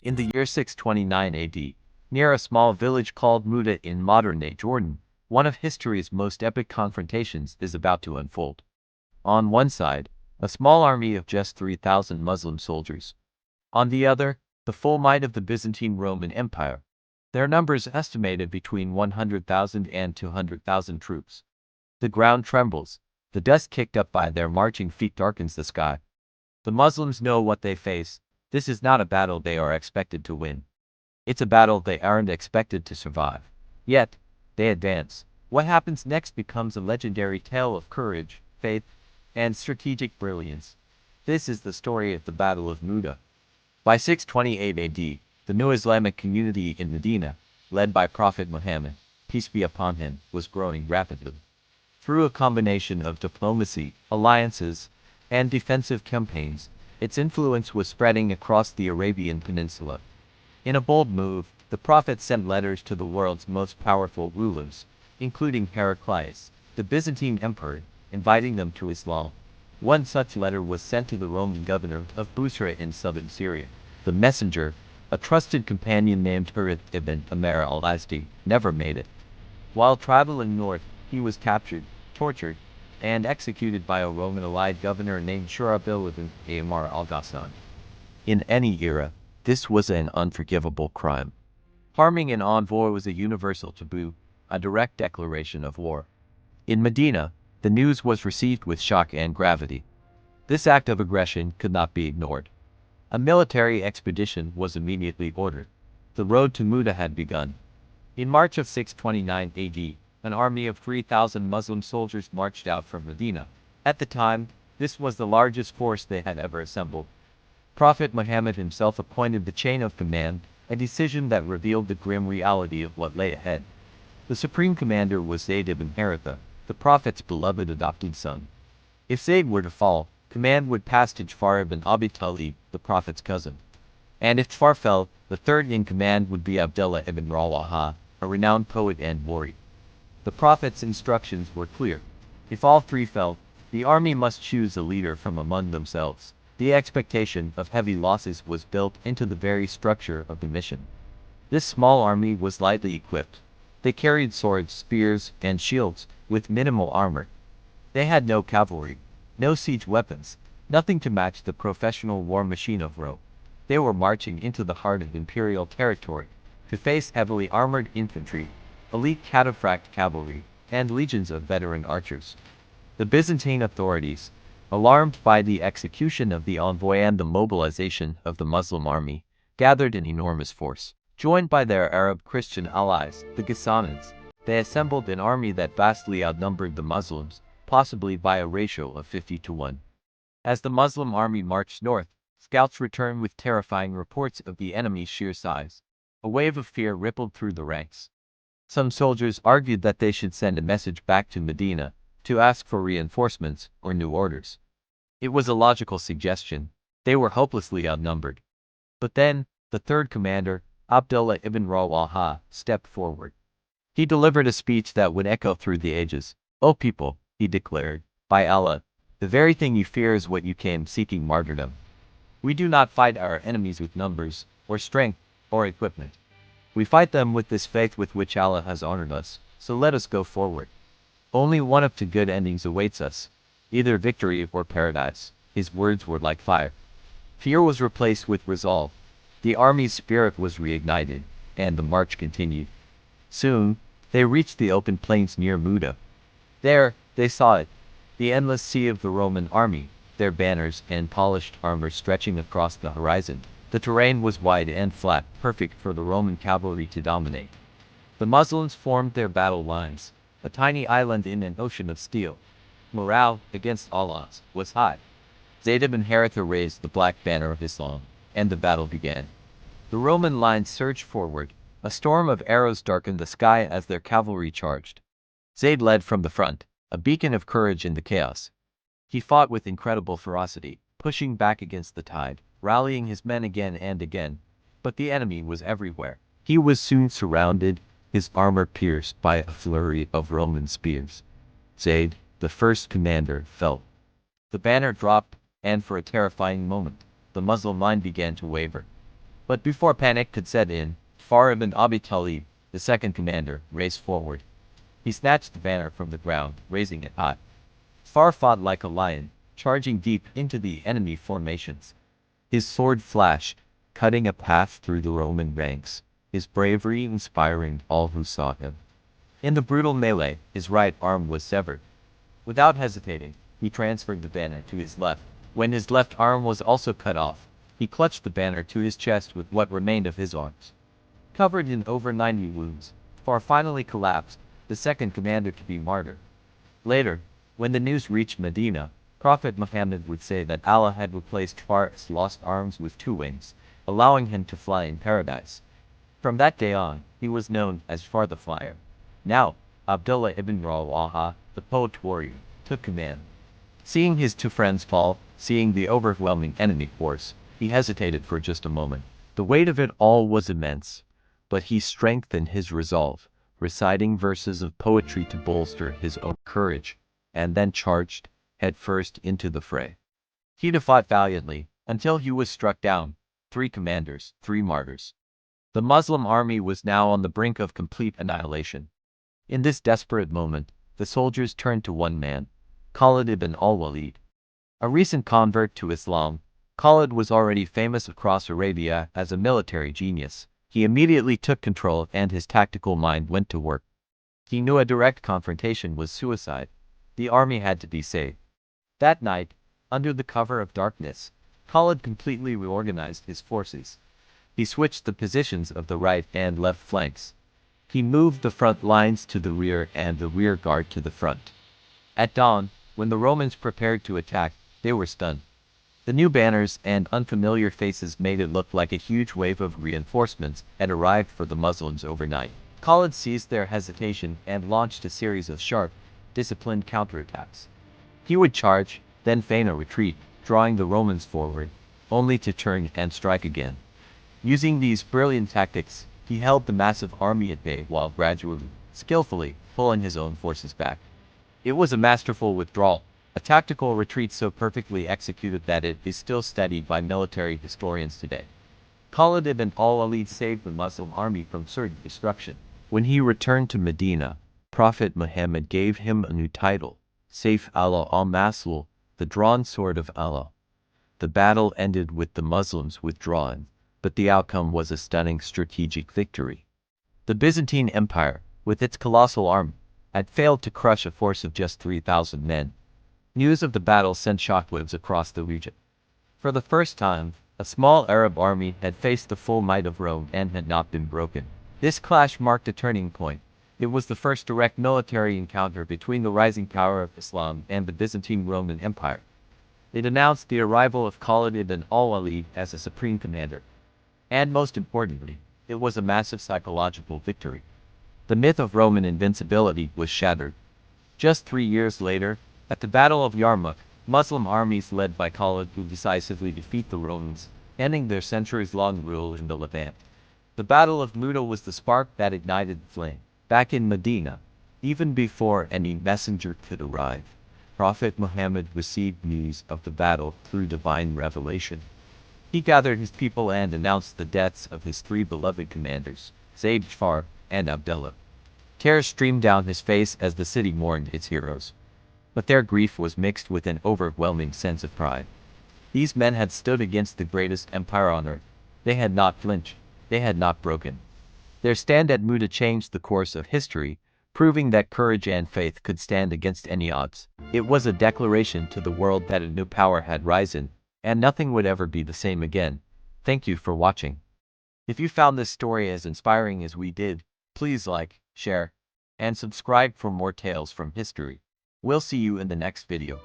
In the year 629 AD, near a small village called Mutah in modern-day Jordan, one of history's most epic confrontations is about to unfold. On one side, a small army of just 3,000 Muslim soldiers. On the other, the full might of the Byzantine Roman Empire. Their numbers estimated between 100,000 and 200,000 troops. The ground trembles. The dust kicked up by their marching feet darkens the sky. The Muslims know what they face. This is not a battle they are expected to win. It's a battle they aren't expected to survive. Yet, they advance. What happens next becomes a legendary tale of courage, faith, and strategic brilliance. This is the story of the Battle of Mutah. By 628 AD, the new Islamic community in Medina, led by Prophet Muhammad, peace be upon him, was growing rapidly. Through a combination of diplomacy, alliances, and defensive campaigns, its influence was spreading across the Arabian Peninsula. In a bold move, the Prophet sent letters to the world's most powerful rulers, including Heraclius, the Byzantine Emperor, inviting them to Islam. One such letter was sent to the Roman governor of Busra in southern Syria. The messenger, a trusted companion named Harith ibn Amr al-Azdi, never made it. While traveling north, he was captured, tortured, and executed by a Roman allied governor named Shurabil ibn Amr al-Ghassan. In any era, this was an unforgivable crime. Harming an envoy was a universal taboo, a direct declaration of war. In Medina, the news was received with shock and gravity. This act of aggression could not be ignored. A military expedition was immediately ordered. The road to Mutah had begun. In March of 629 AD, an army of 3,000 Muslim soldiers marched out from Medina. At the time, this was the largest force they had ever assembled. Prophet Muhammad himself appointed the chain of command, a decision that revealed the grim reality of what lay ahead. The supreme commander was Zayd ibn Harithah, the Prophet's beloved adopted son. If Zayd were to fall, command would pass to Ja'far ibn Abi Talib, the Prophet's cousin. And if Ja'far fell, the third in command would be Abdullah ibn Rawahah, a renowned poet and warrior. The Prophet's instructions were clear. If all three fell, the army must choose a leader from among themselves. The expectation of heavy losses was built into the very structure of the mission. This small army was lightly equipped. They carried swords, spears, and shields, with minimal armor. They had no cavalry, no siege weapons, nothing to match the professional war machine of Rome. They were marching into the heart of imperial territory, to face heavily armored infantry, elite cataphract cavalry, and legions of veteran archers. The Byzantine authorities, alarmed by the execution of the envoy and the mobilization of the Muslim army, gathered an enormous force. Joined by their Arab Christian allies, the Ghassanids, they assembled an army that vastly outnumbered the Muslims, possibly by a ratio of 50-1. As the Muslim army marched north, scouts returned with terrifying reports of the enemy's sheer size. A wave of fear rippled through the ranks. Some soldiers argued that they should send a message back to Medina, to ask for reinforcements or new orders. It was a logical suggestion. They were hopelessly outnumbered. But then, the third commander, Abdullah ibn Rawahah, stepped forward. He delivered a speech that would echo through the ages. "O people," he declared, "by Allah, the very thing you fear is what you came seeking, martyrdom. We do not fight our enemies with numbers, or strength, or equipment. We fight them with this faith with which Allah has honored us, so let us go forward. Only one of two good endings awaits us, either victory or paradise." His words were like fire. Fear was replaced with resolve. The army's spirit was reignited, and the march continued. Soon, they reached the open plains near Mutah. There, they saw it, the endless sea of the Roman army, their banners and polished armor stretching across the horizon. The terrain was wide and flat, perfect for the Roman cavalry to dominate. The Muslims formed their battle lines, a tiny island in an ocean of steel. Morale, against all odds, was high. Zayd ibn Harithah raised the black banner of Islam, and the battle began. The Roman lines surged forward. A storm of arrows darkened the sky as their cavalry charged. Zayd led from the front, a beacon of courage in the chaos. He fought with incredible ferocity, pushing back against the tide, rallying his men again and again. But the enemy was everywhere. He was soon surrounded, his armor pierced by a flurry of Roman spears. Zayd, the first commander, fell. The banner dropped, and for a terrifying moment, the Muslim line began to waver. But before panic could set in, Far ibn Abi Talib, the second commander, raced forward. He snatched the banner from the ground, raising it high. Far fought like a lion, charging deep into the enemy formations. His sword flashed, cutting a path through the Roman ranks, his bravery inspiring all who saw him. In the brutal melee, his right arm was severed. Without hesitating, he transferred the banner to his left. When his left arm was also cut off, he clutched the banner to his chest with what remained of his arms. Covered in over 90 wounds, Far finally collapsed, the second commander to be martyred. Later, when the news reached Medina, Prophet Muhammad would say that Allah had replaced Far's lost arms with two wings, allowing him to fly in paradise. From that day on, he was known as Far the Flyer. Now, Abdullah ibn Rawahah, the poet warrior, took command. Seeing his two friends fall, seeing the overwhelming enemy force, he hesitated for just a moment. The weight of it all was immense, but he strengthened his resolve, reciting verses of poetry to bolster his own courage, and then charged headfirst into the fray. He fought valiantly, until he was struck down. 3 commanders, 3 martyrs. The Muslim army was now on the brink of complete annihilation. In this desperate moment, the soldiers turned to one man, Khalid ibn al-Walid. A recent convert to Islam, Khalid was already famous across Arabia as a military genius. He immediately took control and his tactical mind went to work. He knew a direct confrontation was suicide. The army had to be saved. That night, under the cover of darkness, Khalid completely reorganized his forces. He switched the positions of the right and left flanks. He moved the front lines to the rear and the rear guard to the front. At dawn, when the Romans prepared to attack, they were stunned. The new banners and unfamiliar faces made it look like a huge wave of reinforcements had arrived for the Muslims overnight. Khalid seized their hesitation and launched a series of sharp, disciplined counterattacks. He would charge, then feign a retreat, drawing the Romans forward, only to turn and strike again. Using these brilliant tactics, he held the massive army at bay while gradually, skillfully, pulling his own forces back. It was a masterful withdrawal, a tactical retreat so perfectly executed that it is still studied by military historians today. Khalid ibn al-Walid saved the Muslim army from certain destruction. When he returned to Medina, Prophet Muhammad gave him a new title, Sayf Allah al-Maslul, the drawn sword of Allah. The battle ended with the Muslims withdrawing, but the outcome was a stunning strategic victory. The Byzantine Empire, with its colossal army, had failed to crush a force of just 3,000 men. News of the battle sent shockwaves across the region. For the first time, a small Arab army had faced the full might of Rome and had not been broken. This clash marked a turning point. It was the first direct military encounter between the rising power of Islam and the Byzantine Roman Empire. It announced the arrival of Khalid ibn al-Walid as a supreme commander. And most importantly, it was a massive psychological victory. The myth of Roman invincibility was shattered. Just 3 years later, at the Battle of Yarmouk, Muslim armies led by Khalid would decisively defeat the Romans, ending their centuries-long rule in the Levant. The Battle of Mutah was the spark that ignited the flame. Back in Medina, even before any messenger could arrive, Prophet Muhammad received news of the battle through divine revelation. He gathered his people and announced the deaths of his 3 beloved commanders, Zayd, Far, and Abdullah. Tears streamed down his face as the city mourned its heroes. But their grief was mixed with an overwhelming sense of pride. These men had stood against the greatest empire on earth. They had not flinched. They had not broken. Their stand at Mutah changed the course of history, proving that courage and faith could stand against any odds. It was a declaration to the world that a new power had risen, and nothing would ever be the same again. Thank you for watching. If you found this story as inspiring as we did, please like, share, and subscribe for more tales from history. We'll see you in the next video.